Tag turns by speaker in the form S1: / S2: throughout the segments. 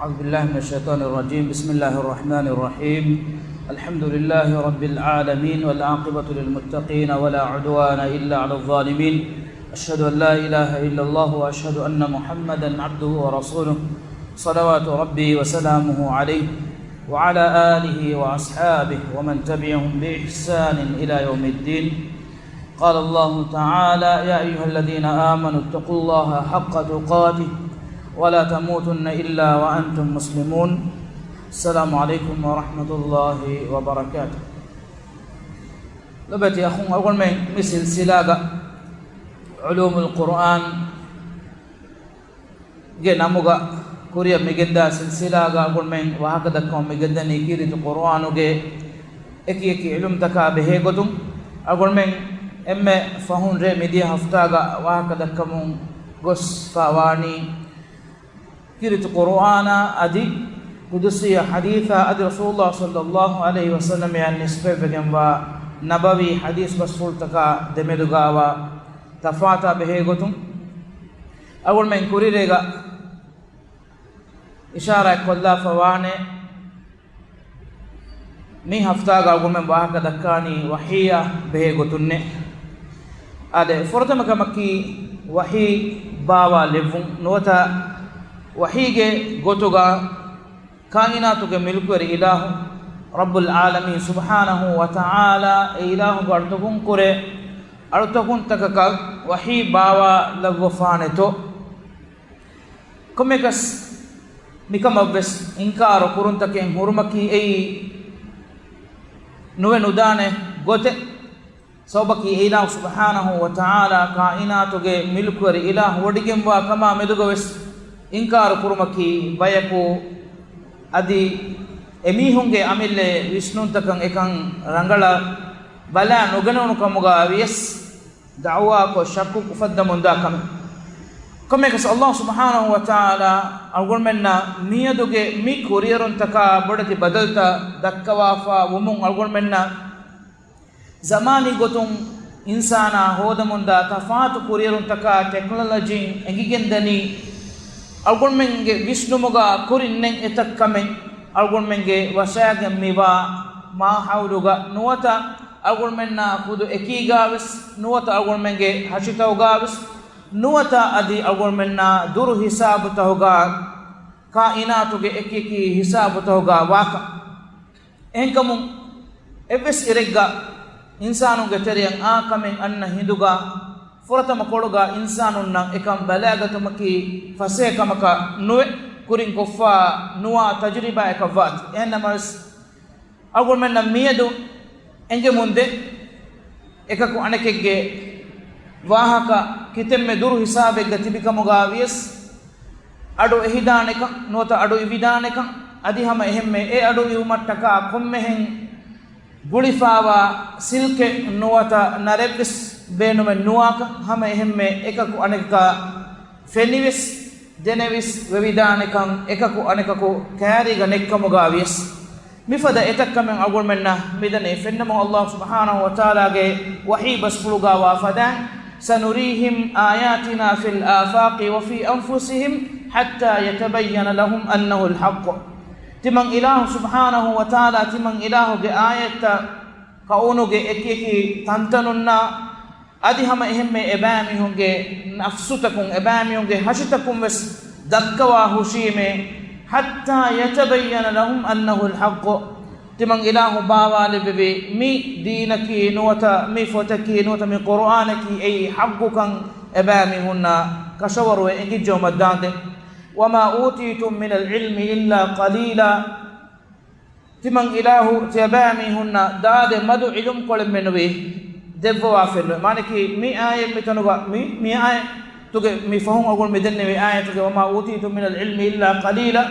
S1: أعوذ بالله من الشيطان الرجيم. بسم الله الرحمن الرحيم. الحمد لله رب العالمين والعاقبة للمتقين ولا عدوان إلا على الظالمين. أشهد أن لا إله إلا الله وأشهد أن محمدا عبده ورسوله صلوات ربي وسلامه عليه وعلى آله وأصحابه ومن تبعهم بإحسان إلى يوم الدين. قال الله تعالى: يا أيها الذين آمنوا اتقوا الله حق تقاته ولا تموتن إلا وأنتم مسلمون. السلام عليكم ورحمة الله وبركاته. لبتي أخون أقول من مثل سلاقة علوم القرآن جينا مغا كوريا مجدا سلسلاقة أقول من وهكذا كون مجدا نيكيري القرآن وجي إكي علوم تكا بهيغتم أقول من إما فهون ري مدي هفتاغا وهكذا كمون غس فاواني كيرت القرآن أدي قدسية حديثة أدي رسول الله صلى الله عليه وسلم يعني نسبة بجنبا نبوي حديث بسفول تكا دمدوغا وتفاتا بهيغتم أول من كوري ريغا إشارة كلا فواني مي هفتاغا أقول من وهكذا كاني وحية بهيغتن أدي فرطمك مكي وحي باوا لفون نوتا وحيಗೆ ಗೊತ್ತುಗ ಕಾಯಿನಾತುಗೆ ಮಿಲ್ಕುರಿ ಇಲಾಹು ರಬ್ಬುಲ್ ಆಲಮೀನ್ ಸುಬ್ಹಾನಹು ವ ತಆಲಾ ಇಲಾಹು ಗರ್ತಗುಂ ಕುರೆ ಅಳುತಗುಂ ತಕಕ ವಹಿ ಬಾವಾ ಲವ್ವಫಾನೆತೋ ಕೊಮೆಕಸ್ ನಿಕಮವ್ವೆಸ್ ಇಂಕಾರ ಕುರುಂತಕೆ ಹುರುಮಕಿ ಏಯಿ ನುವೆ ನುದಾನೆ ಗೊತೆ ಸೌಬಕಿ ಇಲಾಹು ಸುಬ್ಹಾನಹು ವ ತಆಲಾ ಕಾಯಿನಾತುಗೆ ಮಿಲ್ಕುರಿ ಇಲಾಹು ಒಡಿಗೆಂಬ ಕಮಾ ಮೆದುಗವೆಸ್ ಇಂಕಾರ ಕುರುಮಕಿ ಬಯಕು ಅದಿ ಎಮೀಹುಂಗೆ ಅಮಿಲ್ಲೆ ವಿಷ್ಣುಂತಕಂ ಎಕಂ ರಂಗಳ ಬಲ ನುಗನವನು ಕಮುಗ ವಿಯಸ್ ದಾವಾ ಕೊ ಶಕ್ಕು ಕುಫದ್ದ ಮುಂದಾ ಕಮ ಕಮೆಕಸ್ ಅಲ್ಲಾಹ್ ಸುಬ್ಹಾನಹು ವ ತಆಲಾ ಅಲ್ಗೊಳ್ಮೆನ್ನ ಮಿಯದುಗೆ ಮಿ ಕೊರಿಯರುಂತಕ ಬಡತಿ ಬದಲ್ತ ದಕ್ಕವಾಫಾ ಉಮುಂ ಅಲ್ಗೊಳ್ಮೆನ್ನ ಜಮಾನಿ ಗೊತುಂ ಇನ್ಸಾನ ಹೋದ ಮುಂದ ತಫಾತು ಕೊರಿಯರುಂತಕ ಟೆಕ್ನಾಲಜಿ ಎಂಗಿಗೆಂದನಿ ಅಲ್ಗೊಳ್ಮೆಂಗೆ ವಿಷ್ಣು ಮುಗ ಕುರಿನ್ನೆಂ ಎತಕ್ಕಮೆಂ ಅಲ್ಗೊಳ್ಮೆಂಗೆ ವಶಾಗ ಮಿವಾ ಮಾ ಹೌಲುಗ ನುವತ ಅಲ್ಗೊಳ್ಮೆನ್ನ ಖುದು ಎಕೀಗಾವಿಸ್ ನುವತ ಅಲ್ಗೊಳ್ಮೆಂಗೆ ಹಶಿತೌಗಾವಿಸ್ ನುವತ ಅದಿ ಅಲ್ಗೊಳ್ಮೆನ್ನ ದುರು ಹಿಸಾಬು ತಹುಗ ಕಾಯಿನಾತುಗೆ ಎಕಿಕಿ ಹಿಸಾಬು ತಹುಗ ವಾಕ ಎಂಕಮು ಎವ್ವೆಸ್ ಇರೆಗ್ಗ ಇನ್ಸಾನುಗೆ ತೆರೆಯಂ ಆ ಕಮೆಂ ಅನ್ನ ಹಿಂದುಗ ಫುರತಮ ಕೊಡುಗ ಇನ್ಸಾನುನ್ನ ಎಕಂ ಬಲಾಗತಮಕಿ ಫಸೇಕಮಕ ನುವೆ ಕುರಿಂ ಕೊಫಾ ನುವಾ ತಜ್ರಿಬಾ ಎಕವಾತ್ ಎನ್ನಮಸ್ ಅಗುಳ್ಮೆನ್ನ ಮಿಯದು ಎಂಗೆ ಮುಂದೆ ಎಕಕು ಅಣಕೆಗೆ ವಾಹಕ ಕಿತೆಮ್ಮೆ ದುರು ಹಿಸಾಬೆಗ್ಗ ತಿಬಿಕಮುಗ ವಿಯಸ್ ಅಡು ಎಹಿದಾನೆಕ ನೋತ ಅಡು ಇವಿದಾನೆಕ ಅದಿಹಮ ಎಹೆಮ್ಮೆ ಎ ಅಡು ಇವು ಮಟ್ಟಕ ಕೊಮ್ಮೆಹೆಂ ಗುಳಿಫಾವ ಸಿಲ್ಕೆ ನುವತ ನರೆಬ್ಬಿಸ್ ಬೇನುಮೆ ನುವಾಕ ಹಮ ಎಹೆಮ್ಮೆ ಎಕಕು ಅನೆಕ ಫೆನಿವಿಸ್ ದೆನೆವಿಸ್ ವೆವಿದಾನೆಕಂ ಎಕಕು ಅನೆಕಕು ಕ್ಯಾರಿಗ ನೆಕ್ಕಮುಗಾವಿಯಸ್ ಮಿಫದ ಎತಕ್ಕಮೆಂ ಅಗುಳ್ಮೆನ್ನ ಮಿದನೆ ಫೆನ್ನಮು ಅಲ್ಲಾಹ್ ಸುಬ್ಹಾನಹು ವ ತಆಲಾಗೆ ವಹಿ ಬಸ್ಫುಳುಗಾ ವಾಫದ ಸನುರೀಹಿಂ ಆಯಾತಿನಾ ಫಿಲ್ ಆಫಾಕಿ ವ ಫಿ ಅನ್ಫುಸಿಹಿಂ ಹತ್ತಾ ಯತಬಯ್ಯನ ಲಹುಂ ಅನ್ನಹುಲ್ ಹಕ್ ತಿಮಂ ಇಲಾಹು ಸುಬ್ಹಾನಹು ವ ತಆಲಾ ತಿಮಂ ಇಲಾಹುಗೆ ಆಯತ ಕೌನುಗೆ ಎಕಿಕಿ ತಂತನುನ್ನ ಅದಿಹಮ ಎಹೆಮ್ಮೆ ಎಬಾಮಿಹುಂಗೆ ನಫ್ಸುತಕುಂ ಎಬಾಮಿಹುಂಗೆ ಹಶಿತಕುಂ ವೆಸ್ ದಕ್ಕವಾ ಹುಶೀಮೆ ಹತ್ತಾ ಯತಬಯ್ಯನ ಲಹುಂ ಅನ್ನಹುಲ್ ಹಕ್ ತಿಮಂ ಇಲಾಹು ಬಾವಾಲಿಬಿ ಮಿ ದೀನಕಿ ನುವತ ಮಿ ಫೊತಕಿ ನುವತ ಮಿ ಕುರ್ಆನಕಿ ಐ ಹಗ್ಗುಕಂ ಎಬಾಮಿಹುನ್ನ ಕಶವರು ಎಂಗಿಜ್ಜೋ ಮದ್ದಾಂದೆ ವಮಾ ಊತೀತುಂ ಮಿನಲ್ ಇಲ್ಮಿ ಇಲ್ಲಾ ಕಲೀಲಾ ತಿಮಂ ಇಲಾಹು ತೆಬಾಮಿಹುನ್ನ ದಾದೆ ಮದು ಇಲುಂ ಕೊಳೆಮೆನುವೆ ದೆವ್ವಾ ಫೆನ್ನು ಮಾನಕಿ ಮಿ ಆಯೆ ಮಿತನುಗ ಮಿ ಆಯೆ ತುಗೆ ಮಿ ಫಹುಂ ಅಗುಲ್ ಮಿದನ್ನೆ ಮಿ ಆಯೆ ತುಗೆ ವಮಾ ಊತೀತುಂ ಮಿನಲ್ ಇಲ್ಮಿ ಇಲ್ಲಾ ಕಲೀಲಾ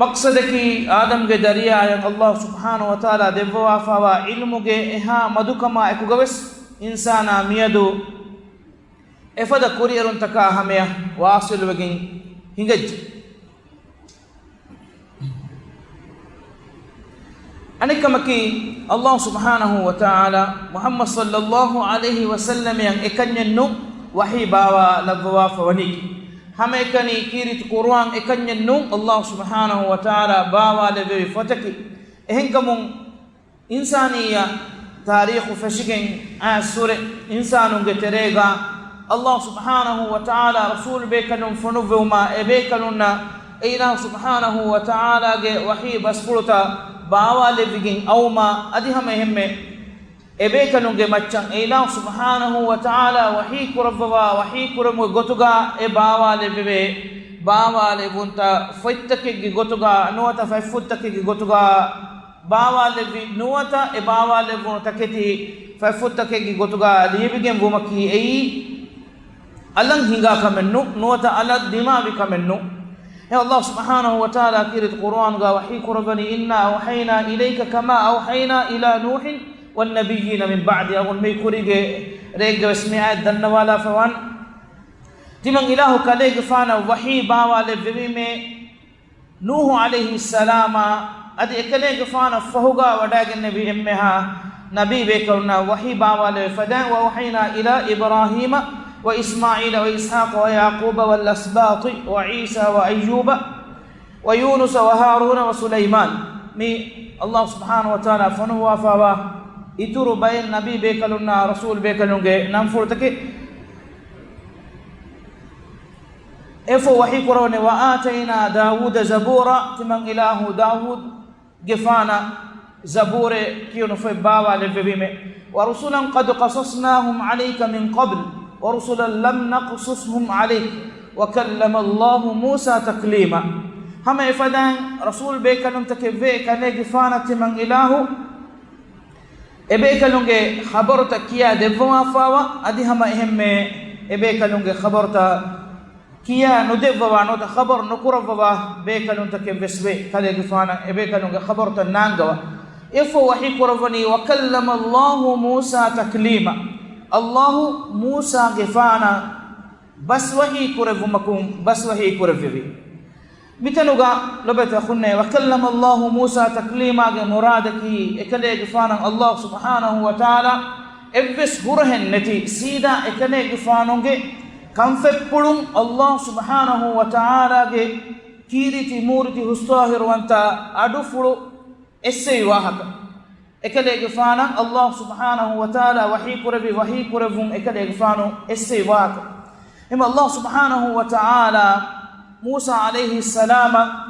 S1: ಮಕ್ಸದಕಿ ಆದಮ್ಗೆ ದರಿಯಾಯಂ ಅಲ್ಲಾಹ್ ಸುಬ್ಹಾನಹು ವ ತಆಲಾ ದೆವ್ವಾ ಫಾವ ಇಲ್ಮುಗೆ ಎಹಾ ಮದುಕಮ ಎಕುಗವೆಸ್ ಇನ್ಸಾನ ಮಿಯದು ಎಫದ ಕುರಿಯರುಂತಕ ಹಮೆಯ ವಾಸಿಲುವಗಿನ್ ಹಿಂಗಜ್ ಅನಿಕಮಕಿ ಅಲ್ಲಾಹ್ ಸುಬ್ಹಾನಹು ವ ತಆಲಾ ಮುಹಮ್ಮದ್ ಸಲ್ಲಲ್ಲಾಹು ಅಲೈಹಿ ವಸಲ್ಲಂ ಯಂ ಎಕನ್ಯನ್ನು ವಹಿ ಬಾವ ಲವ್ವಾ ಫವನಿ hame ekani kirit Qur'an ekanyen nun Allah subhanahu wa ta'ala baawale be fotaki ehenkamun insaniya tarikh fashigen asure insanunge terega Allah subhanahu wa ta'ala rasul be kanun fonuvuma ebe kanunna ila subhanahu wa ta'ala ge wahi basfuluta baawale bigin awma adi hame hemme ebe kanunge maccan ila subhanahu wa ta'ala wahi kurabwa wahi kuram gotuga e baawale bebe baawale bunta foittake ge gotuga nuwata faifuttake ge gotuga baawale bi nuwata e baawale bunta keti faifuttake ge gotuga libigen bumaki ei alang hinga kamennu nuwata ala dimabi kamennu ya Allah subhanahu wa ta'ala kirit Qur'an ga wahi kurabani inna awhayna ilayka kama awhayna ila nuhin والنبيين من بعد أقول مي كوريج ريج اسمع الدنوالا فوان تمن إله كليج فانا وحي باوال بمي نوح عليه السلام أدي كليج فانا فهوغا وداج النبي أمها نبي بكرنا وحي باوال فدا ووحينا إلى إبراهيم وإسماعيل وإسحاق ويعقوب والأسباط وعيسى وأيوب ويونس وهارون وسليمان مي الله سبحانه وتعالى فنوا فوا ituru bayin nabi bekalunna rasul bekalunge nam furtake efo wahi korone wa atayna daawuda zabura timan ilahu daawud gefana zabure kiyunu fe bawa le bebime wa rusulan qad qasasnahum alayka min qabl wa rusulan lam naqsushum alayk wa kallama Allah Musa taklima hama ifadan rasul bekalun takeve kane gefana timan ilahu ebe kalunge khabarta kiya devwa fawa adi hama ehme ebe kalunge khabarta kiya no devwa no ta khabar no kurwa be kalunta ke besbe kale gifana ebe kalunge khabarta nangawa ifo wahi kurwani wa kallama Allah Musa taklima Allah Musa gifana bas wahi kurvumakum bas wahi kurvivi bitanuga lobeta khunne wa kallama Allah Musa taklima ge muradaki ekale gifana Allah subhanahu wa ta'ala ebbes hurhen neti sida ekale gifanonge kamfeppulun Allah subhanahu wa ta'ala ge kiriti muriti hustahir wanta adufulu essei wahaka ekale gifana Allah subhanahu wa ta'ala wahi kurevum ekale gifano essei wahaka ima Allah subhanahu wa ta'ala Musa alayhi salama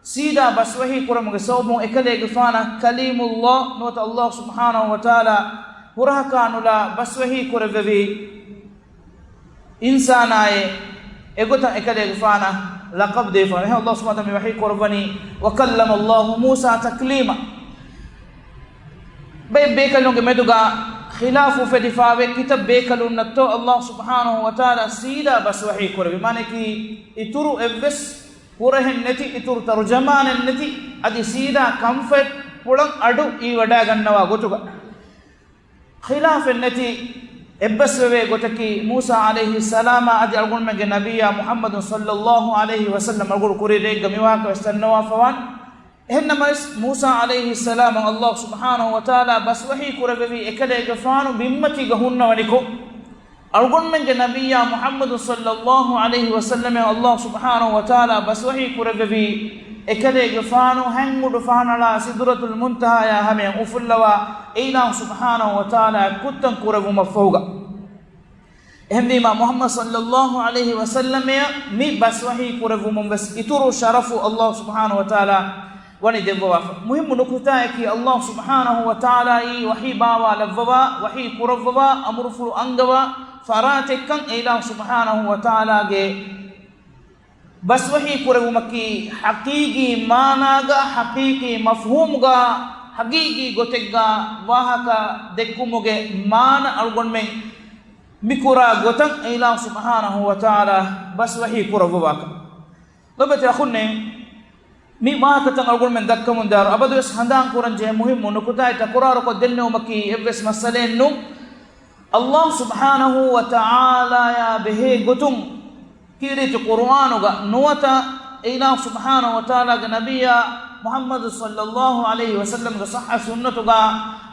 S1: sida baswahi kuram gesawmu ekale gifana kalimullah nota Allah subhanahu wa ta'ala hurakanula baswahi kurevevi insanaye egota ekale gifana laqab defana Allah subhanahu wa ta'ala wahi kurvani wa kallama Allah Musa taklima bekalunge meduga khilafu fedifawe kitab bekalun natto Allah subhanahu wa ta'ala sida baswahi kurbi maneki ituru evves purahen neti ituru tarjamanen neti adi sida comfort pulan adu ee wada gannawa gotuga khilafen neti ebbaswe gotaki Musa alayhi salama adi algun mege nabiyya Muhammad sallallahu alayhi wasallam algun kuride gamiwa ka stannawa fawan hennamas Musa alayhi salam Allah subhanahu wa ta'ala baswahi kurabevi ekale gafanu bimmati gahunna waniko algon menge nabiyya Muhammad sallallahu alayhi wasallam Allah subhanahu wa ta'ala baswahi kurabevi ekale gafanu hangudu fahanala sidratul muntaha ya hame ufullawa ila subhanahu wa ta'ala kuttan kurabu mafauga ehmima Muhammad sallallahu alayhi wasallam mi baswahi kurabu mumbas ituru sharafu Allah subhanahu wa ta'ala wani devwa muhimu nukuta ki Allah subhanahu wa ta'ala yi wahi bawa lavwa wahi kurawwa amrufu angawa farate kan ila subhanahu wa ta'ala ge bas wahi kurawu maki haqiqi managa haqiqi mafhumga haqiqi gotegga wahaka dekkumuge mana algonmen mikura gotan ila subhanahu wa ta'ala bas wahi kurawwa lobete akhunne mi ma katang algon men dakkamun dar abadu es handan quran je muhim nukuta ita qur'an ko denno maki evs masalen nu Allah subhanahu wa ta'ala ya behe gutum kirit qur'an ga nuwata ila subhanahu wa ta'ala ga nabiyya Muhammad sallallahu alayhi wasallam ga sahha sunnatu ga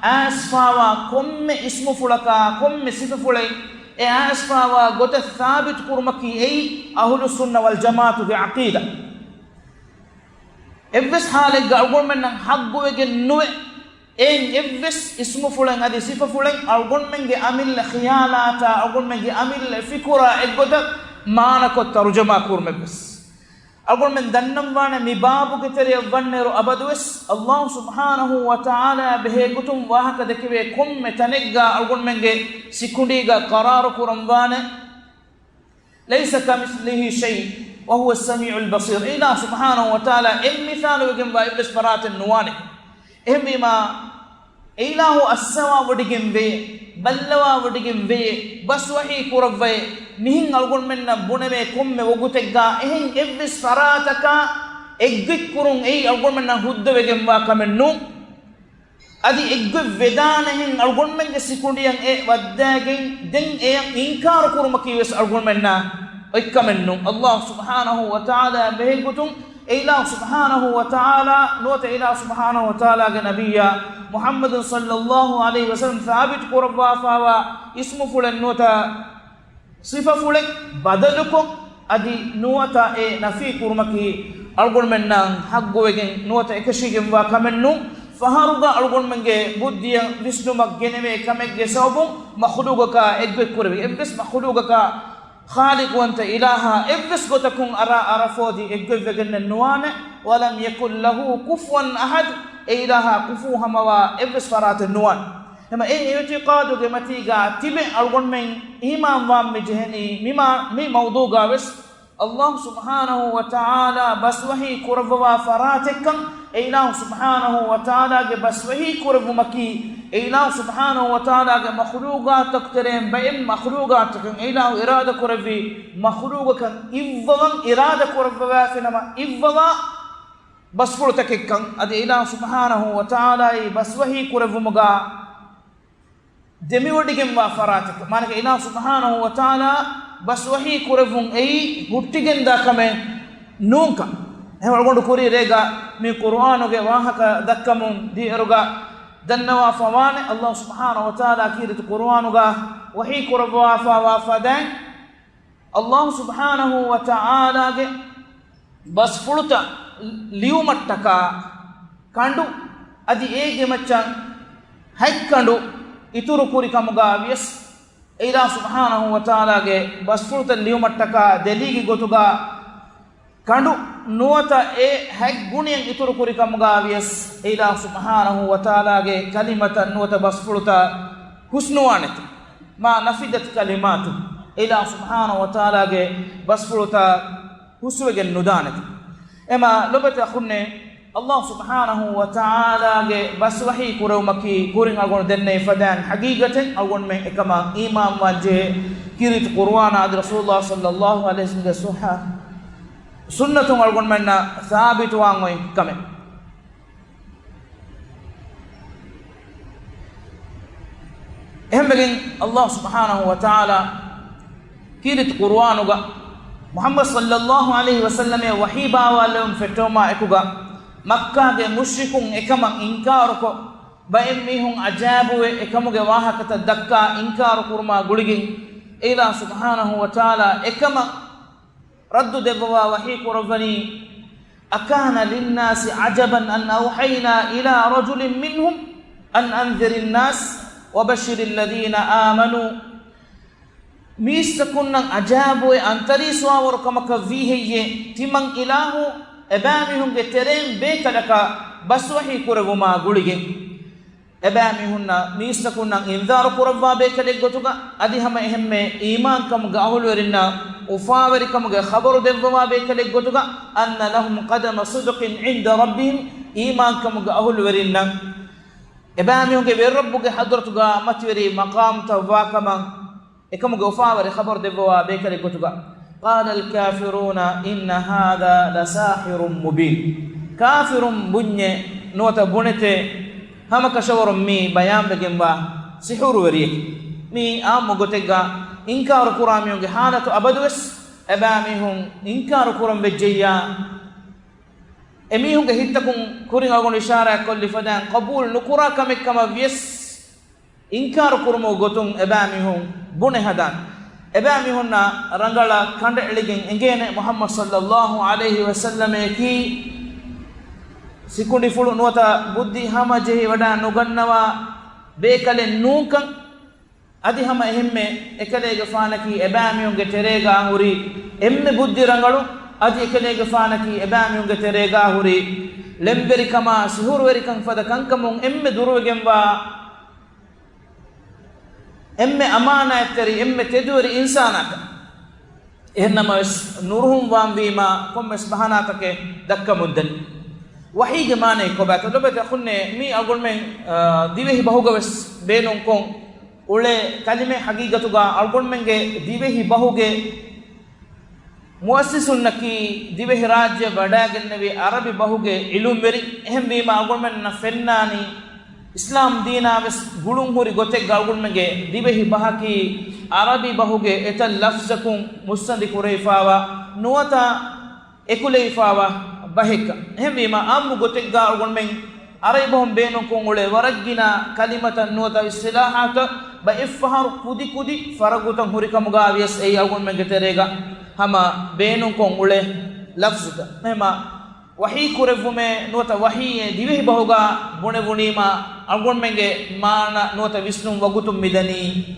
S1: asfawa komme ismu fulaka komme sifu fulai e asfawa gote thabit kurmaki ei ahlus sunna wal jamaatu ge aqida evves halegga algon men nan hagguwege nuwe en evves ismu fulen adi sifa fulen algon men ge amil khiyalata algon men ge amil fikura eggoda maana ko tarjuma kurmebes algon men dannam wana mi babu ke tere wanneru abadwes Allah subhanahu wa ta'ala behe gutum wahaka dekive komme tanegga algon men ge sikundiga qararu kuram wana laysa kamithlihi shay wa huwa as-sami'ul basir ila subhanahu wa ta'ala imthalu gamba iblis faratin nuwane ehmima ilahu as-sawa wodigimbe ballawa wodigimbe baswahi kuravve mihin algon menna buneme komme wogutegga ehin iblis farataka eggik kurun ei algon menna huddwegem wa kamennu adi egge vedanahin algon menge sikundiyan e waddagen den e inkar kurumaki wes algon menna ikkamennu Allah subhanahu wa ta'ala behegutum ila subhanahu wa ta'ala nota ila subhanahu wa ta'ala ge nabiyya Muhammad sallallahu alaihi wasallam thabit kurwa fawa ismu fulen nota sifa fulen badalukum adi nota e nafi kurmaki algon menna haggoegen nota ekashigem wa kamennu faharuga algon menge buddiya visnumak geneme kamegge sababu makhluqaka egbe kurbe ebbes makhluqaka خالق وانت إلها إبس قتكم أرى فودي إجل فجن النوانة ولم يكن له كفوا أحد إلها كفوها موا إبس فرات النوان لما إيه اعتقاد جمتيجا تبع الغن من إمام وام مجهني مي موضوع جاوس الله سبحانه وتعالى بس وهي كربوا فراتكم إله سبحانه وتعالى بس وهي كرب مكي إله سبحانه وتعالى مخلوقات تكترين بين مخلوقات إله إرادة كربي مخلوقك إفضل إرادة كربوا فينما إفضل بس فرتككم أدي إله سبحانه وتعالى بس وهي كرب مجا دمي وديكم وفراتك مانك إله سبحانه وتعالى بس وهي كربون أي هتيجن داكمن نونكا هم أقول كوري رجع من القرآن وجا واهك دكمون دي أرجع دنوا فوان الله سبحانه وتعالى كيرت القرآن وجا وهي كربوا فوافدين الله سبحانه وتعالى بس فلتا اليوم التكا كاندو أدي إيه مچان هاي كاندو إتورو كوري كموجا بيس إله سبحانه وتعالى بس فلتا اليوم التكا دليل جوتوجا كاندو نوتا اي هاي غونين إتورو كوري كموجا بيس إله سبحانه وتعالى كلمة نوتا بس فلتا حسنوانت ما نفدت كلماته إله سبحانه وتعالى بس فلتا حسوجن ندانت إما لبت أخوني الله سبحانه وتعالى بس وحي كورو مكي كورين أقول دني فدان حقيقة أقول من إكما إمام وجه كيرت قرآن عند رسول الله صلى الله عليه وسلم سوحة سنة أقول منا ثابت وانوي كم هم بين الله سبحانه وتعالى كيرت قرآن محمد صلى الله عليه وسلم وحي باوالهم فتوما إكوغا مكة مشركون إكما إنكاركو بأميهم أجابوا إكما واهك تدكا إنكار كرما غلغين إلى سبحانه وتعالى إكما رد دبوا وحي قربني أكان للناس عجبا أن أوحينا إلى رجل منهم أن أنذر الناس وبشر الذين آمنوا ميستكنا أجابوا أنتري سوار كما كفيه تمن إله أبامهم جترين بيت لك بس وحي كربما غلغين أبامهن ميستكنا إنذار كربا بيت لك غتوغا أدي هم إهم إيمان كم غاهل ورنا وفاور كم خبر دبما بيت لك غتوغا أن لهم قدم صدق عند ربهم إيمان كم غاهل ورنا أبامهم كبيربوك حضرتوغا متوري مقام تواكما إكم غفاور خبر دبوا بيت لك غتوغا قال الكافرون إن هذا لساحر مبين كافر بني نوتا بنته هم كشور مي بيان بجنبا سحور وريك مي مغتغا إنكار قرآن حالة أبدوس أبامهم إنكار قرآن بجيا أميهم كهيتكم كورين أقول إشارة كل فدان قبول نكورا كم فيس إنكار قرآن غتم أبامهم بني هدان ebami honna rangala kande eligen engene Muhammad sallallahu alaihi wasallam ki sikundi fulu nuwata buddhi hama jehi wada nugannawa bekale nukan adi hama ehemme ekalege faanaki ebami unge terega huri emme buddhi rangalu adi ekalege faanaki ebami unge terega huri lemberi kama suhurweri kan fada kankamun emme duruwegenwa emme amana etteri emme teduri insanaka ehannama nuruhum wamwima kommes bahanatake dakka muddan wahige mane ko bata dobete khunne mi agol men divehi bahugaves beenon kon ule kalime hagigatuga agol menge divehi bahuge muassisun naki divehi rajya wadagennevi arabi bahuge ilum veri ehem wima agol men na fennani islam deenaves gulun huri gote galgul menge divehi bahaki arabi bahuge etal lafzakum musandi kurayfawa nuwata ekulayfawa baheka ehmima ammu gote galgul men aray bahum beenon kon ule waragina kalimatan nuwata istilahat ba ifhar kudi kudi faragutan huri kamuga avies ei agul menge terega hama beenon kon ule lafzuta ehma wahi kurevume nuwata wahi divehi bahuga bune bunima algon menge mana nuwata visnum wagutum midani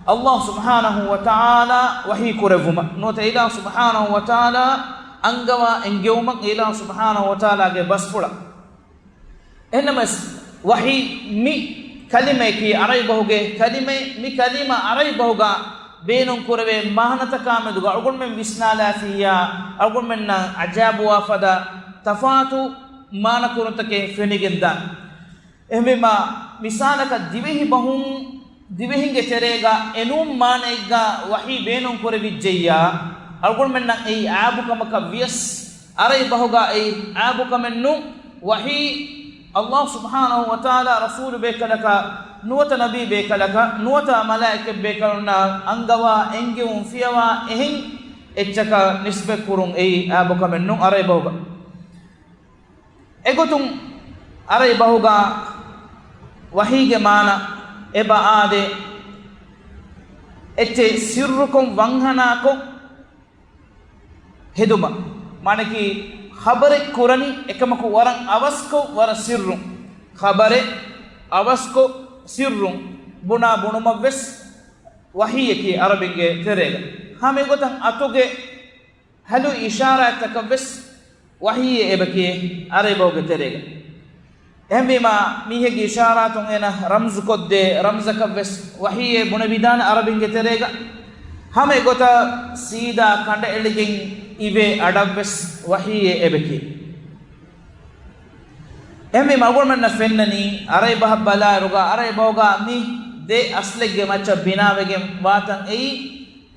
S1: Allah subhanahu wa ta'ala wahi kurevuma nuwata ila subhanahu wa ta'ala angawa engewuma ila subhanahu wa ta'ala ge basfula enamas wahi mi kalime ki aray bahuge kalime mi kalima aray bahuga beenon kurave mahanata kameduga algon men visnala fiya algon men na ajabu wafada tafatu mana kurutake fenigenda ehmema misalaka divehi bahum divehinge terega enum manaiga wahi beenon kurevijjeyya algon menna ei aabukamaka vies aray bahuga ei aabukamennu wahi Allah subhanahu wa ta'ala rasul bekalaka nuwata nabi bekalaka nuwata malaika bekaluna angawa engewum fiyawa ehin echaka nisbe kurun ei aabukamennu aray bahuga egotum aray bahuga wahige mana eba ade ette sirrukum wanhanako heduma manaki khabare kurani ekamaku waran avasko wara sirrum khabare avasko sirrum buna bunumavves wahiyeki arabinge terega hame gotan atuge halu ishara takavves wahiye ebake aray bahuga terega ehmima mihegi isharatun ena ramzu kodde ramzakavves wahiye bunavidan arabinge terega hame gota sida kanda eligen ive adavves wahiye ebeki ehmima agolmanna fennani aray bahabbala ruga aray boga mi de aslege macha binavege watan ei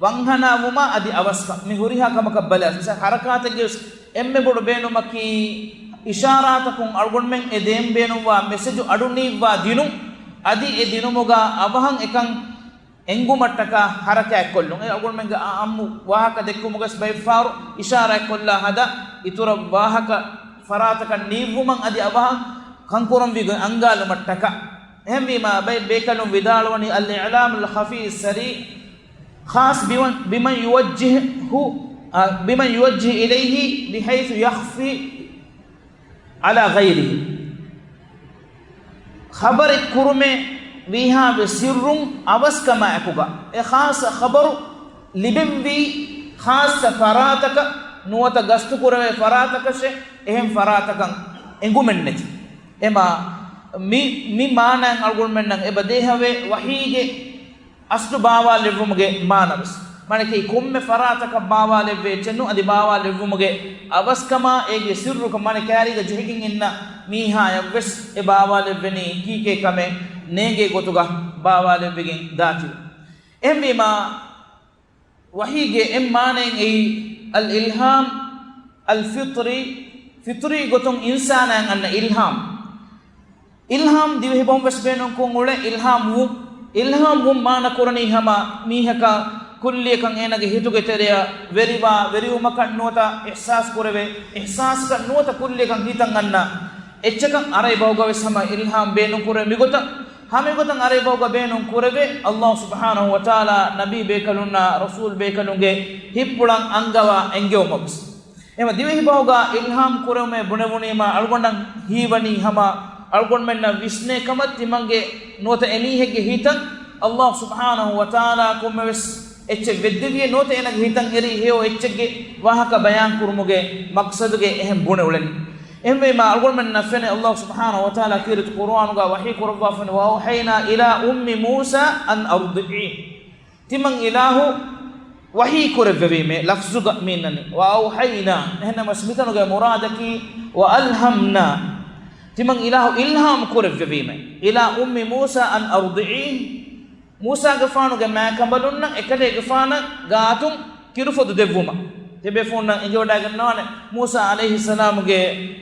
S1: wanghana wuma adi avaska mi huriha kamakabbala sa harakatage emme bodu beenumaki isharatakum algon men edem beenuwa message aduniwa dinu adi e dinumuga abahan ekan engumattaka haraka ekkollu e algon men ammu wahaka dekkumugas bayfaru ishara ekolla hada itura wahaka farataka nivuman adi abahan kankuram viga angalu mattaka ehmima bay bekalum vidalwani al-i'lam al-khafi sari khas biman yuwajjih ilayhi bihaythu yakhfi ala ghayrihi khabar kurume wiha be sirrum avaskama akuga e khas khabaru libimbi khas farataka nuwata gastu kurave farataka se ehem faratakan engumenneti ema mi manan algun mennan e badehave wahige aslu bawa levumuge manavs manaki komme farataka bawa levve chennu adi bawa levumuge avaskama ege sirru kamane kariga jehikin inna miha yavves e bawa levveni kike kame nege gotuga bawa levvegen dati emmima wahige emmane ei al ilham al fitri gotung insana anna ilham divhi bombes benon ko ngule ilham mana kurani hama mihaka kulli kan enage hituge tereya veriuma kan nota ihsas kurave ihsas kan nota kulli kan hitan anna echchakan aray bawgawe sama ilham beenun kure migota hame gotan are bawga beenun kurebe Allah subhanahu wa ta'ala nabi bekalunna rasul bekalunge hippulan angawa engew mabs ema divehi bawga ilham kurame bunevunima algondan hiwani hama algon menna visne kamat timange nota enihege hitan Allah subhanahu wa ta'ala kummes ecce veddiye nota enage hitan eri heo eccege wahaka bayan kurumuge maqsaduge ehem bunewlen emme ma algon menna fene Allah subhanahu wa ta'ala kirit qur'an ga wahi kurwa fene wa wahayna ila ummi Musa an ardi'i timang ilahu wahi kurevime lafzuga minani wa wahayna ehna masmitanuge muradaki wa alhamna timang ilahu ilham kurevime ila ummi Musa an ardi'i Musa gafanuge ma kambalunna ekade gafana gatum kirufodu devuma tebe fonna enjoda gannawane Musa alayhi salamuge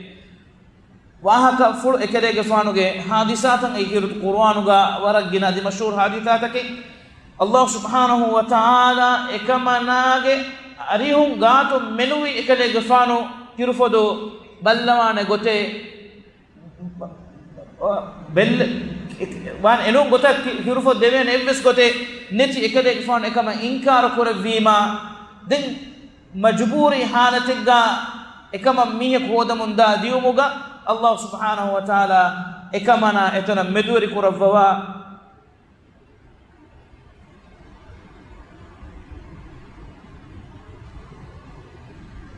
S1: wahaka ful ekade gafanuge hadisatan ekirut qur'anuga waragina di mashhur hadithatake Allah subhanahu wa ta'ala ekamanage arihun gatum menuwi ekade gafanu kirufodu ballawane gote bel wan enu gota hurufo deven evs gote neti ekade gfan ekama inkar kurevima den majburi halatiga ekama mihe kodamunda diumuga Allah subhanahu wa ta'ala ekamana etana meduri kuravwa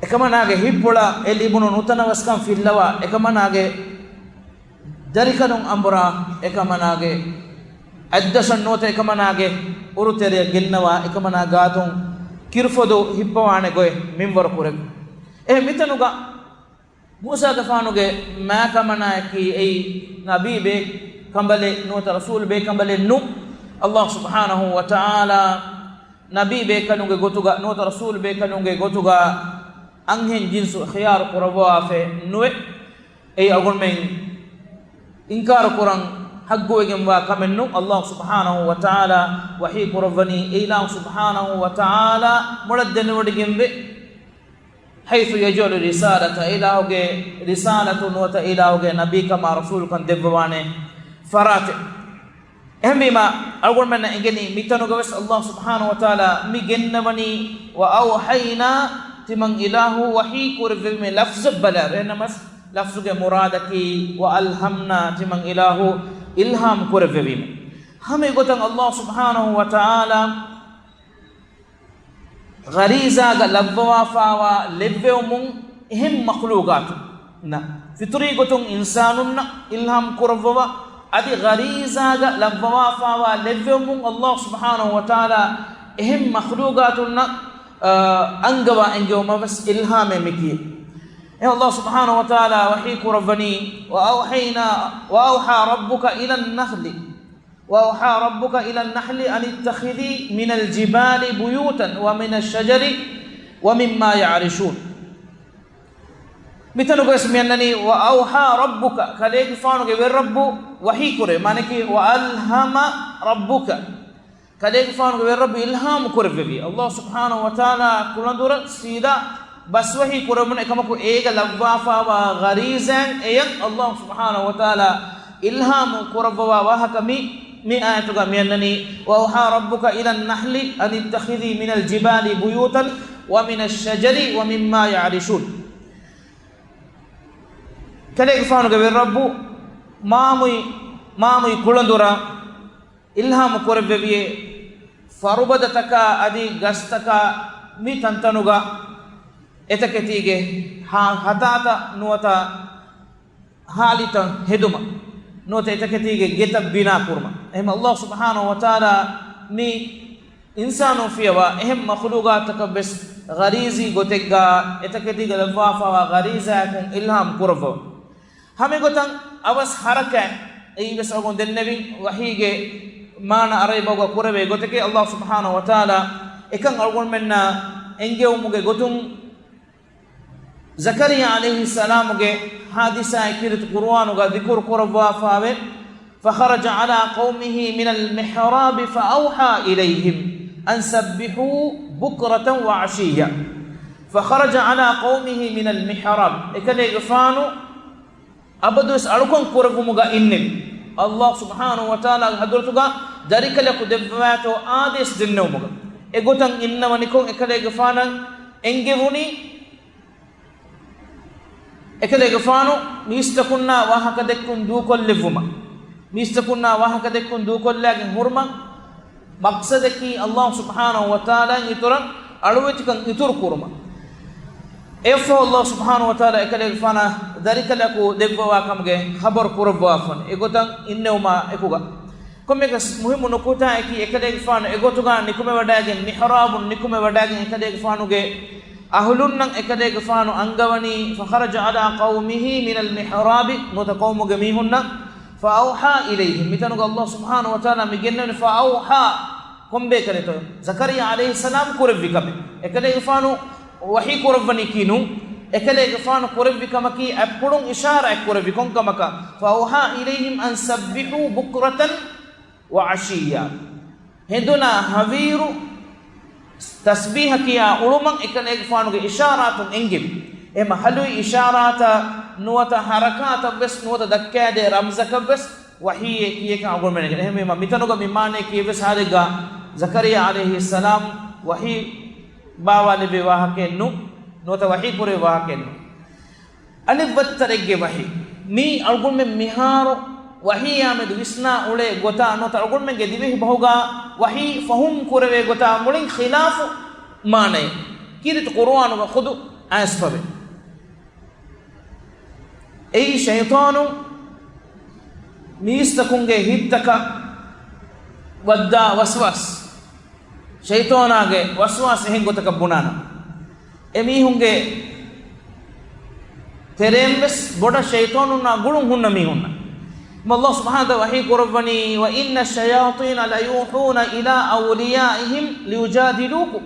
S1: ekamanage hippula elibunu nutana waskam fillawa ekamanage darikanun ambura ekamanage addasan nota ekamanage urutere gennawa ekamana gatun kirfodo hippawane goy minwar kurek mitanuga Musa gafanuge ma kamana ki ay nabi be kambale nota rasul be kambale nu Allah subhanahu wa ta'ala nabi be kanuge gotuga nota rasul be kanuge gotuga anghen jinsu khiyar qurwa fe nuwe ay agon men inkar quran haggoygen wa kamennu Allah subhanahu wa ta'ala wahi quravani ila subhanahu wa ta'ala muladden wadigembe haythu yajulu risalata ilahuge risalatu wa ilahuge nabi kama rasul kan debwane farate ehmima algon men ingeni mitanu gaves Allah subhanahu wa ta'ala mi gennawani wa awhayna timang ilahu wahi quravme lafz bala renamas lafzuge muradaki wa alhamna timang ilahu ilham kurevim hame gotan Allah subhanahu wa ta'ala ghariza ga labwa fawa lebbeum him makhluqat na fitri gotan insanun ilham kurevwa adi ghariza ga labwa fawa lebbeum Allah subhanahu wa ta'ala him makhluqatun angawa engoma bas ilhame miki الله سبحانه وتعالى وحيك ربني وأوحى ربك إلى النخل أن اتخذي من الجبال بيوتا ومن الشجر ومما يعرشون مثل اسمي أنني وأوحى ربك كليك فانك بالرب وحيك مانك وألهم ربك كليك فانك بالرب إلهام كربي الله سبحانه وتعالى كل دور سيدا بس وحي قربنا كما كو ايغا لفافا وغريزا ايان الله سبحانه وتعالى الهام قربوا وحكمي مئات غمينني واوحى ربك الى النحل ان اتخذي من الجبال بيوتا ومن الشجر ومما يعرشون كليك فانو بالرب مامي كولندورا الهام قربوي فربدتك ادي غستك مي تنتنوغا etaketiige hatata nuwata halita heduma nuwata etaketiige geta bina kurma ehm Allah subhanahu wa ta'ala mi insanu fiyawa ehm makhluqataka bes gharizi gotegga etaketiige lafafa wa ghariza kun ilham kurva hame gotan awas haraka ei bes agon den nabi wahige mana arayboga kurave goteke Allah subhanahu wa ta'ala ekan algon menna engewmuge gotum زكريا عليه السلام حادثة كيرت قرآن ذكر قربوا فاوي فخرج على قومه من المحراب فأوحى إليهم أن سبحوا بكرة وعشية فخرج على قومه من المحراب إكلي غفانو أبدو يسألكم قربوا مغا إنم Allah subhanahu wa ta'ala hadurtuga darikalaku devvato ades dinnawmuga egotan innamanikon ekalege fana engevuni ekalege fanu mistakunna wahaka dekkun dukollevuma mistakunna wahaka dekkun dukollage hurma maqsadaki Allah subhanahu wa ta'ala ituran aluwetikan itur kurma efo Allah subhanahu wa ta'ala ekalege fana darikalaku devwa kamge khabar kurwa fan egotan innewma ekuga komeka muhimu nukuta eki ekalege fana egotuga nikume wadagen mihrabun nikume wadagen ekalege fanuge ahlun nan ekalege fanu angawani fa kharaja ala qaumihi min al mihrab mutaqawmuge mihunna fa awha ilayhim mitanu Allah subhanahu wa ta'ala migenna fa awha kombe kare to zakariya alayhi salam kurbi kabe ekalege fanu wahi kurvani kinu ekalege fanu kurbi kamaki appudun ishara kurbi konkamaka fa awha ilayhim an sabbihu bukratan wa ashiya heduna haviru tasbih kiya ulumang ekalege fanuge isharatun engim e mahalu isharata nuwata harakata bes nuwata dakkade ramzaka bes wahiye kiyeka agolmene ehme mitanuga mimane kiyebes hariga zakariya alayhi salam wahi bawale be wahakennu nuwata wahi pure wahakennu anibbattarege wahi mi agolme miharo wahi amed visna ule gota nuwata agolme ge divehi bahuga wahi fahum kurave gota mulin khilaf mane kirit qur'anu ga khudu asfabe ei shaytanu mistakunge hittaka wadda waswas shaytanage waswas hengotaka bunana emihunge terembes boda shaytanu na gulun hunna mihunna Allah subhanahu wa ta'ala wahi kurvani wa inna ash-shayatin la yuhuna ila awliyaihim liyujadilukum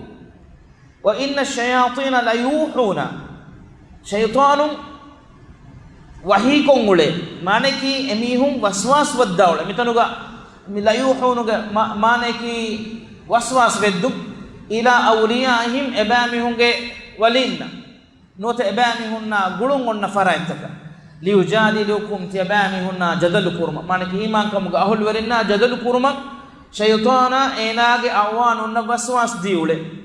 S1: wa inna ash-shayatin la yuhuna shaytanun wahi kongule mane ki emihun waswas waddawle mitanuga milayuhunuga mane ki waswas veddu ila awliyaihim ebamihunge walinna nota ebamihunna gulun onna faraitaka liyujadilukum tibamihunna jadal kurma mane ki iman kamuga ahul werinna jadal kurma shaytana enage awanunna waswas diule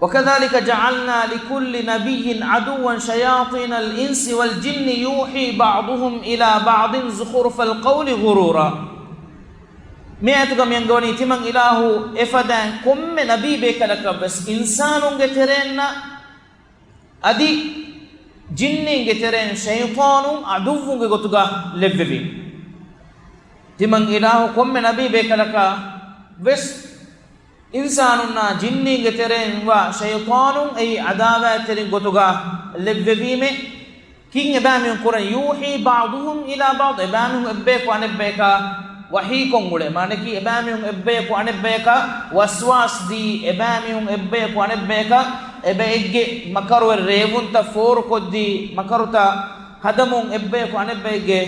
S1: وكذلك جعلنا لكل نبي عدوا شياطين الإنس والجن يوحي بعضهم إلى بعض زخرف القول غرورا مئتك من غوني تمن إله إفدان كم نبي بكلك بس إنسان ترين أدي جن ترين شيطان عدو غتوغا لببين تمن إله كم نبي بكلك بس insanunna jinninge teren wa shaytanun ay adawa teren gotuga lebbevime kin ebami kuran yuhi ba'dhum ila ba'd ebami ebbe ko anebeka wahi kongule mane ki ebami ebbe ko anebeka waswas di ebami ebbe ko anebeka ebe egge makaru revunta for koddi makaruta hadamun ebbe ko anebege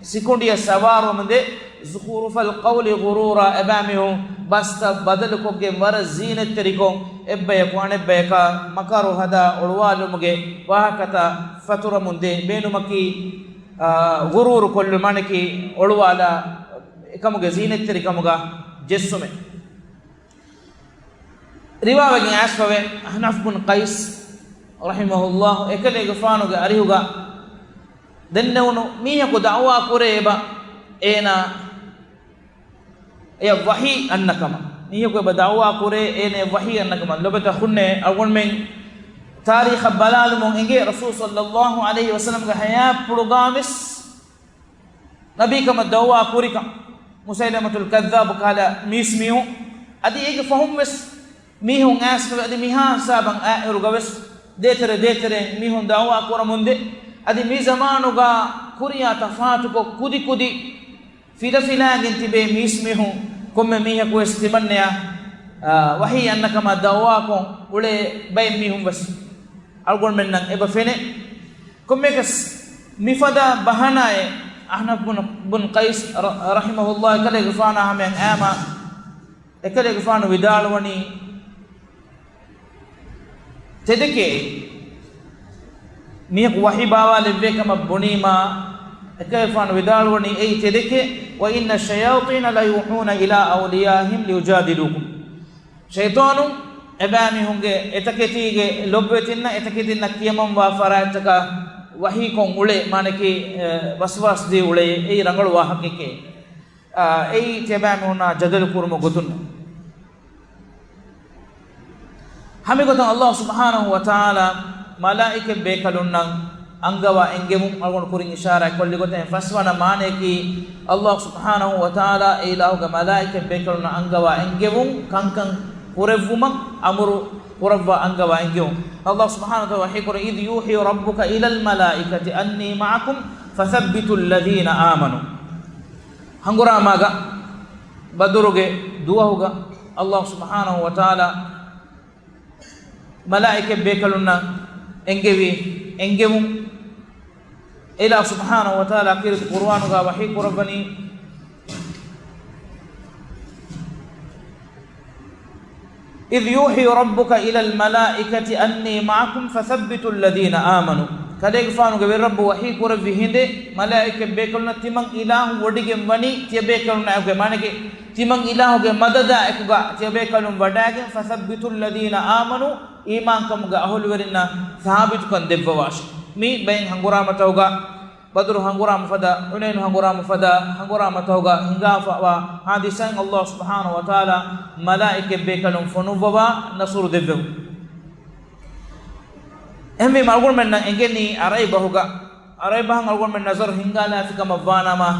S1: sikundiya sawaru mande زخرف القول غرورا ابامه بس بدل کوಗೆ ವರ زینت ತರಿಕೋ ಎಬ್ಬಯ ಕೋಣೆ ಬೇಕ ಮಕರು ಹದ ಉಳವಾಲು ಮುಗೆ ವಾಹಕತ ಫತುರ ಮುಂದೆ ಬೇನು ಮಕ್ಕಿ ಗುರೂರು ಕೊಲ್ಲು ಮಣಕಿ ಉಳವಾಲ ಕಮುಗೆ زینت ತರಿಕಮುಗ ಜೆಸ್ಸುಮೆ ರಿವಾವಗೆ ಆಸ್ಫವೆ ಅಹ್ನಫ್ ಬಿನ್ ಕೈಸ್ ರಹಿಮಹುಲ್ಲಾಹ್ ಎಕಲೆ ಗಫಾನುಗೆ ಅರಿಹುಗ ದನ್ನವನು ಮೀಹಕು ದಾವಾ ಕುರೇಬ ಏನ ya wahi annakama niyo ko badawa kure ene wahi annakama lobeta khunne agon men tarikh balal mon enge rasul sallallahu alaihi wasallam ga haya progamis nabi kama dawa kurika musailamatul kadhab kala mismiu adi ege fahum wes mihun as adi miha saban airu gawes detere mihun dawa kura munde adi mi zamanu ga kuriya tafatu ko kudi fila gintibe mismihu komme miha ko estimannya wahi annaka ma dawa ko ule bay mihum bas algon men nang eba fene komme kas mifada bahanae ahnaf bun qais rahimahullah kale gfana hamen ama ekale gfana vidalwani tedeke miha ko wahi bawa lebe kama bunima ekayfan vidalwani ei tedeke wa inna ash-shayatin la yuhuna ila awliyahim liyujadilukum shaytanu ebani hunge etaketige lobbetinna etaketinna kiyamam wa farataka wahi kon ule maneki waswas de ule ei rangalu wahakeke ei tebami huna jadal kurmu gotun hami gotan Allah subhanahu wa ta'ala malaike bekalunnan angawa engemu algon kuring ishara kolli goten faswana maneki Allah subhanahu wa ta'ala ilahu ga malaike bekalunnan angawa engemu kankan kurevuma amuru kurabba angawa engemu Allah subhanahu wa ta'ala hikor id yuhi rabbuka ila al malaikati anni ma'akum fathabbitu alladhina amanu hangura maga baduruge duwahuga Allah subhanahu wa ta'ala malaike bekalunnan engemu إلى سبحانه وتعالى كير القرآن وحي قربني إذ يوحي ربك إلى الملائكة أني معكم فثبتوا الذين آمنوا كذلك فانو غير رب وحي قربي هندي ملائكة بيكلنا تيمان إله وديكم وني تيبيكلنا أكو مانك تيمان إله كم مدد أكو تيبيكلنا وداك فثبتوا الذين آمنوا إيمانكم أهل ورنا ثابت كن دبواش mi bayin hangurama tawga badru hangurama fada unain hangurama fada hangurama tawga hingafa wa hadisan Allah subhanahu wa ta'ala malaike bekalum fonu baba nasur devem embe margon menna engeni arai bahuga arai bahang margon men nazar hingala afika mavana ma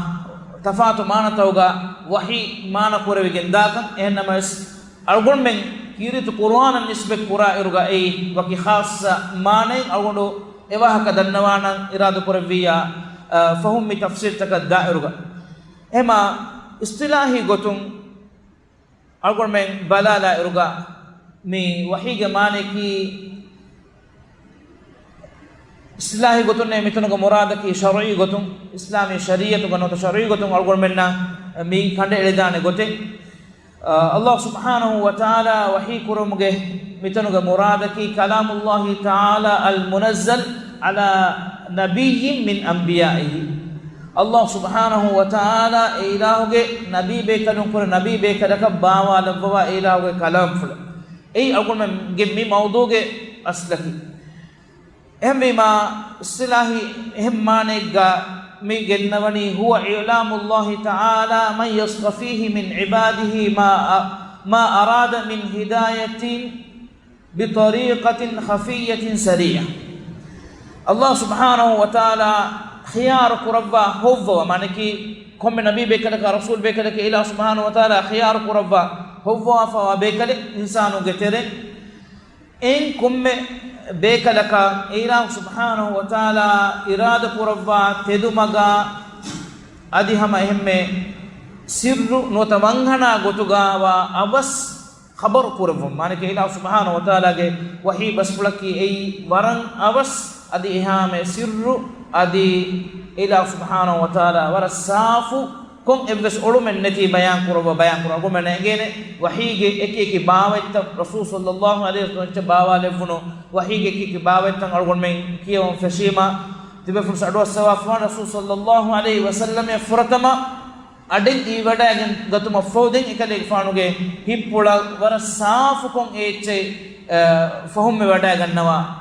S1: tafatu mana tawga wahi mana korewe gendakan ehnamas argon men kiritu qur'anan nisbek qura iruga ei waki khassa manai argondo ewaha kadannawana iradu korviya fahum mi tafsir taka da'iruga ema istilahi gotum algon men balala iruga mi wahiga maneki istilahi gotum ne mitunu murada ki shar'i gotum islami shariatu gano shar'i gotum algon menna mi khande eledane gote Allah subhanahu wa ta'ala wahi kurumuge mitanuga muradaki kalamullah ta'ala al-munazzal ala nabiyyin min anbiya'ihi Allah subhanahu wa ta'ala ilahuge nabi bekalun kur nabi bekadaka bawa labwa ilahuge kalam fula ei agul men gemmi mawduge aslaki ehme ma istilahi ehmane ga mi gennawani huwa i'lamullah ta'ala man yasqafihi min ibadihi ma arada min hidayatin bitariqatin khafiyatin sariyah Allah subhanahu wa ta'ala khiyar kurabba huvwa manaki komme nabi bekale ka rasul bekale ka ila subhanahu wa ta'ala khiyar kurabba huvwa fa bekale insanu getere en komme bekalaka ila subhanahu wa ta'ala irada kurabba tedumaga adihama ehme sirru notamanghana gotuga wa abas khabar kurabba manaki ila subhanahu wa ta'ala ge wahi basfulaki ei waran abas adi ihame sirru adi ila subhanahu wa ta'ala wara safu kon evdes olumen neti bayan kuraba go menengene wahige eki bawetta rasul sallallahu alaihi wasallam bawale funo wahige eki bawetta algon men kiyon fashima tibe fun sadu sawafan rasul sallallahu alaihi wasallam furatama adin i wadagen gatuma fodin ekale fanuge hippula wara safu kon eche fahum me wadagannawa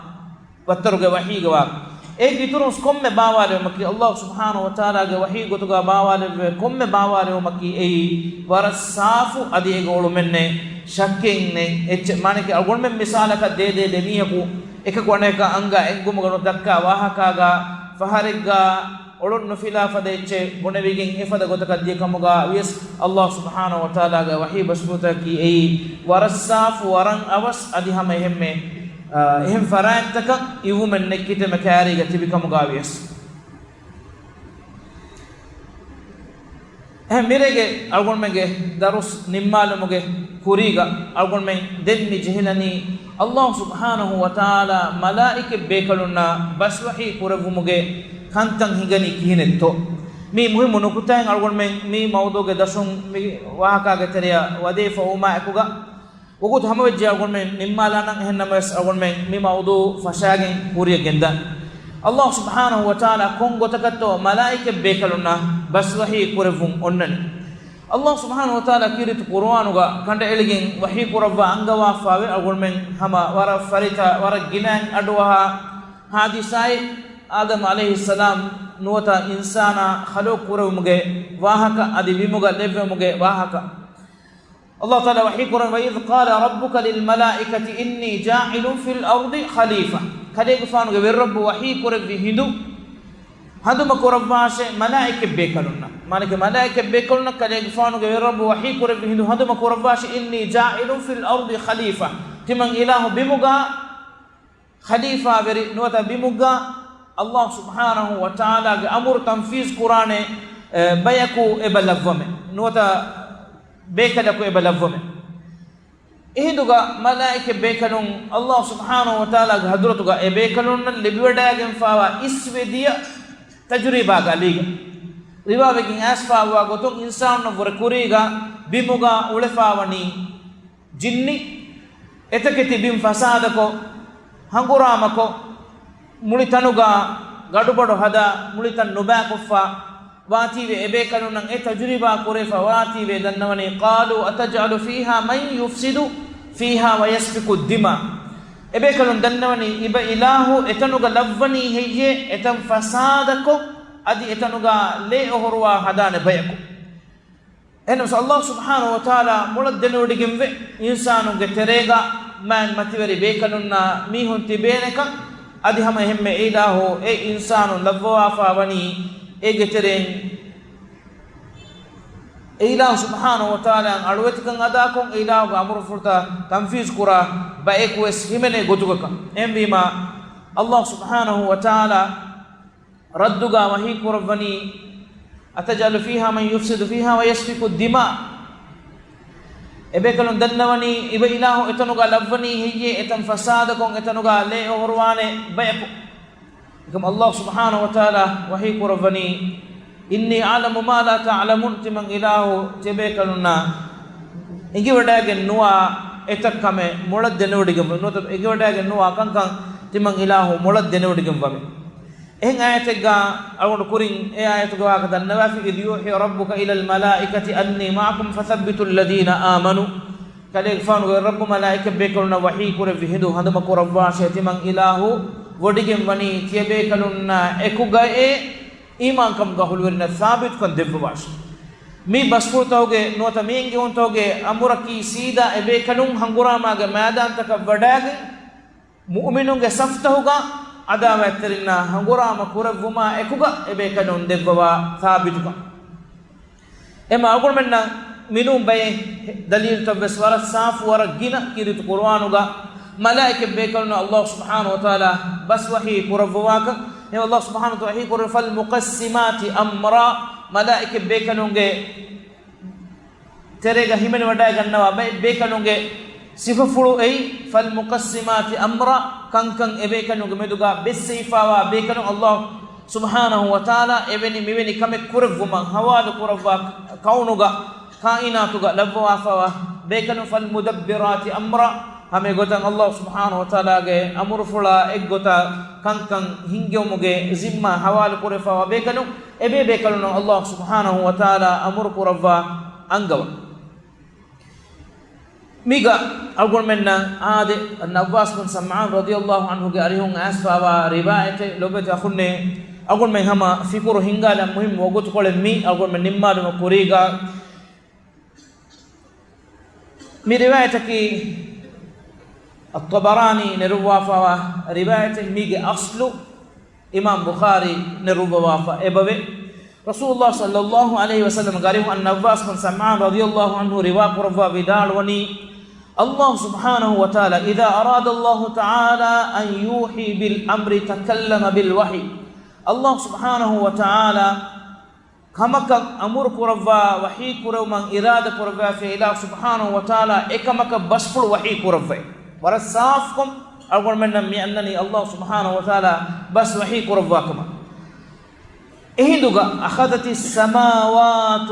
S1: wattuge wahige wa ek iturus komme bawale maki Allah subhanahu wa ta'ala ge wahi gotuga bawale komme bawale maki ei warasafu adi egolu menne shakken ne ech manike algon men misalaka de miyaku ekkoneka anga engum gonu dakka wahaka ga fahariga olon nufila fadeche bonevigen efada gotaka de kamuga yes Allah subhanahu wa ta'ala ge wahi basbuta ki ei warasafu waran awas adi hama hemme එහෙම ෆරාන්තක ඉවුමන් නෙක්කිට මකාරී ගතිබිකම ගාවියස් එහෙම මිරේගේ අල්ගොන් මෙගේ දරුස් නිම්මාලමුගේ කුරීගා අල්ගොන් මෙන් දෙන්නි ජෙහිලනි අල්ලාහ් සුබ්හානහු වතාලා මලායිකෙ බේකලුන්නා බස් වහී කුරවුමුගේ කන්තන් හිගනි කිහිනෙත්තෝ මේ මුහිම නුකුතෙන් අල්ගොන් මෙන් මේ මවුදුගේ දසුන් මේ වාහකාගේ තරිය වදේෆ උමා එකුගා وقلت هم وجه أقول من مما لا نحن نمس أقول من مما وضو فشاعين كوريا جدا Allah subhanahu wa ta'ala kon gotakatto malaike bekalunna bas wahi kurevum onnani Allah subhanahu wa ta'ala kiritu qur'anuga kanda eligin wahi kuravva angawa fawe agulmen hama wara farita wara ginan adwa hadisai adam alayhi salam nuwata insana khalo kuravmuge wahaka adi vimuga levmuge wahaka Allah ta'ala wahi kuran wa idh qala rabbuka lil malaikati inni ja'ilun fil ardi khalifa kade gufanu ge rabbu wahi kuravvi hindu haduma kuravvashe malaike bekalunna malike malaike bekalunna kade gufanu ge rabbu wahi kuravvi hindu haduma kuravvashe inni ja'ilun fil ardi khalifa timang ilahu bimuga khalifa veri nuwata bimuga Allah subhanahu wa ta'ala ge amur tanfiz qur'ane bayaku ebalavame nuwata bekada ko ebalavome ihiduga malaike bekanun Allah subhanahu wa ta'ala ga hadratuga e bekanun libiwadagen fawa isvediya tajriba ga liga ribawegin asfawa gotun insan no kuriga bimuga ulefawani jinni etaketi bim fasada ko hangurama ko mulitanuga gadubado hada mulitan nubakuffa واتيبه ابيكنن ان تجربه قريفه واتيبه دنوني قالوا اتجعل فيها من يفسد فيها ويسفك الدماء ابيكنن دنوني ابا اله اتنوغ لفني هي اتم فسادكو ادي اتنوغ لي اوروا هدان بيكو انس الله سبحانه وتعالى مولدنوديگمವೆ انسانوge terega man mativeri bekanunna mihun tibeneka adi hama hemme ilahu e insanu lavwa fawani egeteren ilahu subhanahu wa ta'ala alwetikan adakon ilahu amru furta tanfiz kura ba ekwes himene gotuga embima Allah subhanahu wa ta'ala radduga wahi kurvani atajalu fiha man yufsidu fiha wa yasfiku ad-dima ebekalun dannawani iba ilahu etanuga lavani hiye etan fasada kon etanuga le horwane ba كم الله سبحانه وتعالى وحي قربني إني أعلم ما لا تعلمون تمن إله تبيكلنا إنجي وداعن نوا إتكامه مولد دنوديكم نوت إنجي وداعن نوا كان تمن إله مولد دنوديكم بامه إن آياتك أقول كورين آياتك وهكذا النوافق إذ يوحي ربك إلى الملائكة أني معكم فثبتوا الذين آمنوا كذلك فانوا رب ملائكة بيكلنا وحي قرب هدو هذا ما قرب واشة تمن إله वडिगेम वनी थियबे कलुन्ना एकुगाए ईमान कम गहुलवरना साबित कन देववाश मी बसपुरतोगे नोता मेंगे उनतोगे अमुरकी सीधा एबे कलुं हंगुरामागे मैदान तक वडागे मुमिनुगे सफ्ता होगा अदावतरिना हंगुरामा कुरवुमा एकुगा एबे कलुं देववा साबित का एमा अगुरमेन्ना मिनु बे दलील तबस वर साफ वर गिना किरित कुरानुगा ملائكة بيكلنا الله سبحانه وتعالى بس وحي كرفواك يا الله سبحانه وتعالى وحي كرف المقسمات أمرا ملائكة بيكلونجي تريجا همن وداع جنوا بيكلونجي صفة فلو أي فالمقسمات أمرا كان بيكلونجي مدوجا بالسيفا بيكلون الله سبحانه وتعالى إبني مبني كم كرفوما هوال كرفواك كونوجا كائناتوجا لبوا فوا بيكلون فالمدبرات أمرا hame gotan Allah subhanahu wa ta'ala ge amur fula ek gota kan hingyomuge zimma hawal kurefa wa bekanu ebe bekalu Allah subhanahu wa ta'ala amur kurava angawa miga algon menna ade an-Nawas bin Sam'an radiyallahu anhu ge arihun asfa wa riwayat lobeta khunne algon men hama fikuru hingala muhim wogut kole mi algon men nimmalu kuriga mi riwayat ki الطبراني نروافا رواية ميجي أصل إمام بخاري نروافا إبوي رسول الله صلى الله عليه وسلم قال النواس بن سمعان رضي الله عنه رواق رفا بدال وني الله سبحانه وتعالى إذا أراد الله تعالى أن يوحي بالأمر تكلم بالوحي الله سبحانه وتعالى كمك أمر كرفا وحي كرو من إرادة كرفا في الله سبحانه وتعالى إكمك بسفر وحي كرفا ورسافكم أقول من أنني الله سبحانه وتعالى بس وحي كرفاكم إهدوغا أخذت السماوات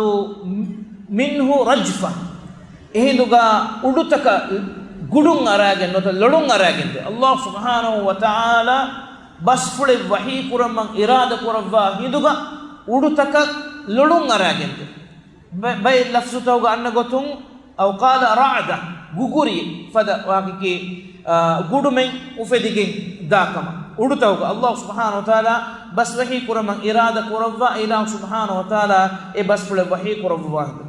S1: منه رجفة إهدوغا أدوتك قدون أراجن نوت لدون أراجن الله سبحانه وتعالى bas fule wahi kuramman irada kurawwa hiduga udutaka lolun aragente bay lafzu tawga anna gotun aw qala ra'da guguri fada waqiki gudumen ufedigen dakama udutawga Allah subhanahu wa ta'ala bas wahi kuramman irada kurawwa ila subhanahu wa ta'ala e bas fule wahi kurawwa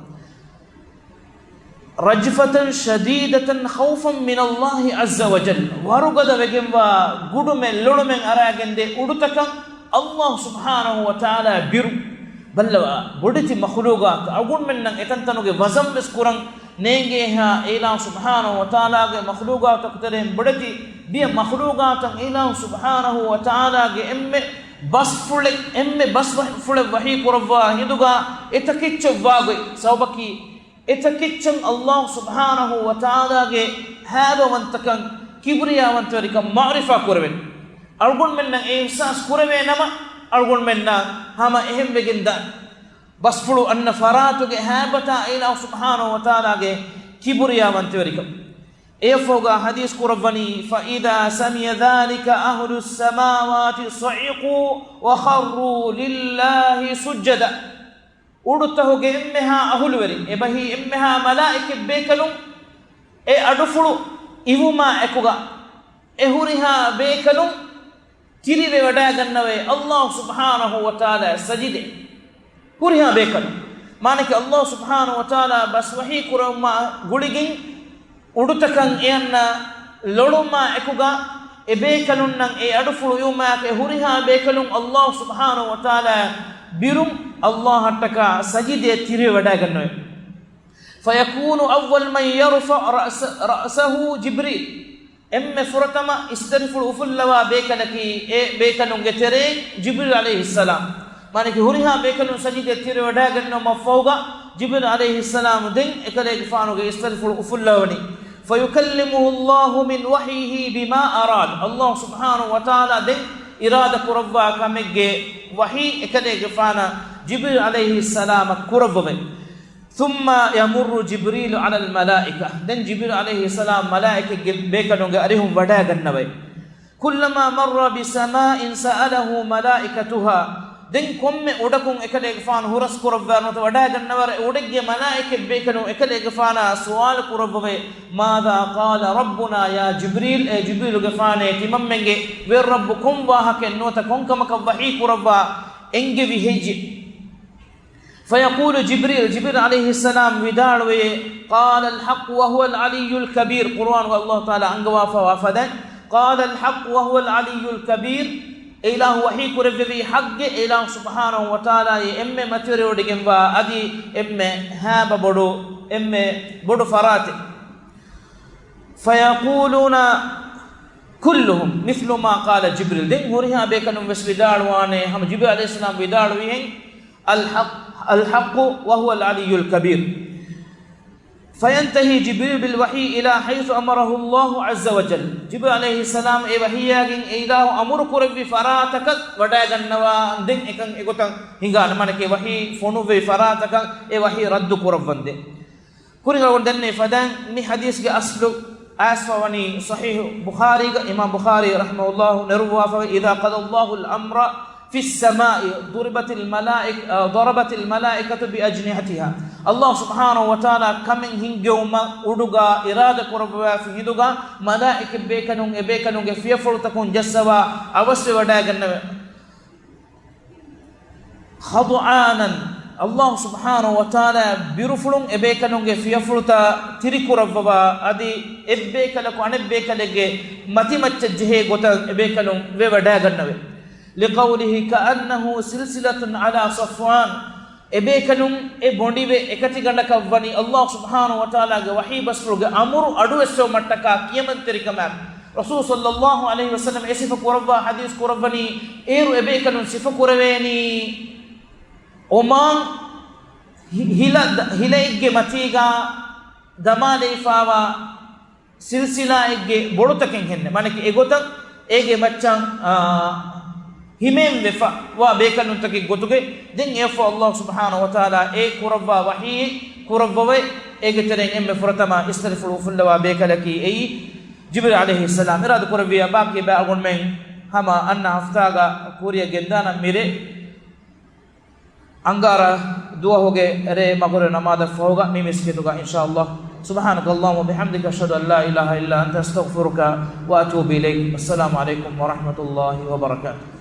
S1: rajfatan shadidatan khawfan min Allah azza wa jalla warugada vegemwa gudumen lolumen aragende udutakan Allah subhanahu wa ta'ala biru balla boditi makhluqat agun men nan etantanuge wazam bes kurang nenge ha ila subhanahu wa ta'ala ge makhluqat kutere boditi dia makhluqat ila subhanahu wa ta'ala ge emme bas fule wahi kurwa hiduga etakicce wage sawbaki etakiccan Allah subhanahu wa ta'ala ge habawantakan kibriyawantarika ma'rifa kurven algun menna ihsas kurve nama algun menna hama ehem beginda basfulu anna faratu ge habata ila subhanahu wa ta'ala ge kibriyawantarika efoga hadis kurvani fa idha samiya dhalika ahlus samawati sa'iqu wa kharru lillahi sujada ಉಡುತ್ತ ಹೋಗಿ ಎಮ್ಮೆಹ ಅಹುಲುವರಿ ಎಬಹಿ ಎಮ್ಮೆಹ ಮಲಾಯಿಕೆ ಬೇಕಲು ಎ ಅಡುಫುಳು ಇವುಮ ಎಕುಗ ಎಹುರಿಹ ಬೇಕಲು ತಿರಿವೆ ವಡಾಗನ್ನವೆ ಅಲ್ಲಾಹ್ ಸುಬ್ಹಾನಹು ವ ತಆಲಾ ಸಜಿದೆ ಹುರಿಹ ಬೇಕಲು ಮಾನಕೆ ಅಲ್ಲಾಹ್ ಸುಬ್ಹಾನಹು ವ ತಆಲಾ ಬಸ್ವಹಿ ಕುರಮ್ಮ ಗುಳಿಗಿನ್ ಉಡುತಕಂ ಎನ್ನ ಲೊಳುಮ ಎಕುಗ ಎ ಬೇಕಲು ನಂ ಎ ಅಡುಫುಳು ಇವುಮ ಎ ಹುರಿಹ ಬೇಕಲು ಅಲ್ಲಾಹ್ ಸುಬ್ಹಾನಹು ವ ತಆಲಾ birum Allah hattaka sajide tire wadagannoy fayakunu awwal man yarfa ra'sahu jibril emme furatama istanful ufullawa bekalaki e bekalunge tere jibril alayhi salam manaki huriha bekalun sajide tire wadaganno mafawga jibril alayhi salam den ekale fanuge istanful ufulawani fayukallimuhu Allah min wahyihi bima arad Allah subhanahu wa ta'ala den irada kurawwa kamegge wahi ekade gfana jibril alayhi salam kurawwe thumma yamurru jibril ala al malaika den jibril alayhi salam malaika bekadonge arihum wada gannawai kullama marra bi sama'in sa'alahu malaikatuha den komme udakun ekade gfana huras kurawwa no wada gannawar udegge malaika bekanu ekade gfana sual kurawwe madha qala rabbuna ya jibril e jibril gfane timammenge ver rabbukum wa haken nota konkama wahi kurawwa enge viheji فيقول جبريل عليه السلام وداعوه قال الحق وهو العلي الكبير قرآن الله تعالى أنقوا فوافدا قال الحق وهو العلي الكبير إله وحي كرفي حق إله سبحانه وتعالى إمّ متيرو ديجنبا أدي إمّ هاب بدو إمّ بدو فرات فيقولون كلهم مثل ما قال جبريل دين هوريها بيكنم وسوداروانه هم جبريل عليه السلام وداروه الحق وهو العلي الكبير فينتهي جبريل بالوحي إلى حيث أمره الله عز وجل جبريل عليه السلام إيه وحياغين إله أمر كربي فراتك وداغن نوا دين إكن إكوتن هنغان منك وحي فنو في فراتك إيه وحي رد كربن دين كوريغا وندن فدان مي حديث أصل أسفوني صحيح بخاري إمام بخاري رحمه الله نروى إذا قضى الله الأمر في السماء ضربت الملائكة بأجنحتها الله سبحانه وتعالى كمن هنجوما أدوغا إرادة كربوا في هدوغا ملائكة بيكنون في فرتكون جسوا أوسي وداغن خضعانا الله سبحانه وتعالى بيرفلون إبيكنون في فرتا تري كربوا أدي إبيكلكو أن إبيكلك متي متجه غوتا إبيكنون وداغن لقوله كأنه سلسلة على صفوان إبيكنون إبونديبه إكتي غندك واني الله سبحانه وتعالى وحي بسرغ أمر أدو استو متكا كيمن تريكمام رسول صلى الله عليه وسلم إسف كربا حديث كرباني إيرو إبيكنون سف كرباني أمان هلا إجي متيغا دمالي فاوا سلسلة إجي بورو تكين هن مانك إيغوتن إجي مچان himem vefa wa bekanun taki gotuge den efo Allah subhanahu wa ta'ala e kurabba wahi kurabba e geteren emme furatama istaghfiru fulla wa bekalaki e jibril alayhi salam irad kurabbi abaki ba agun men hama anna haftaga kuriya gendana mire angara dua hoge re magore namada foga mi miskituga inshallah subhanaka allahumma bihamdika ashhadu an la ilaha illa anta astaghfiruka wa atubu ilayk. Assalamu alaikum wa rahmatullahi wa barakatuh.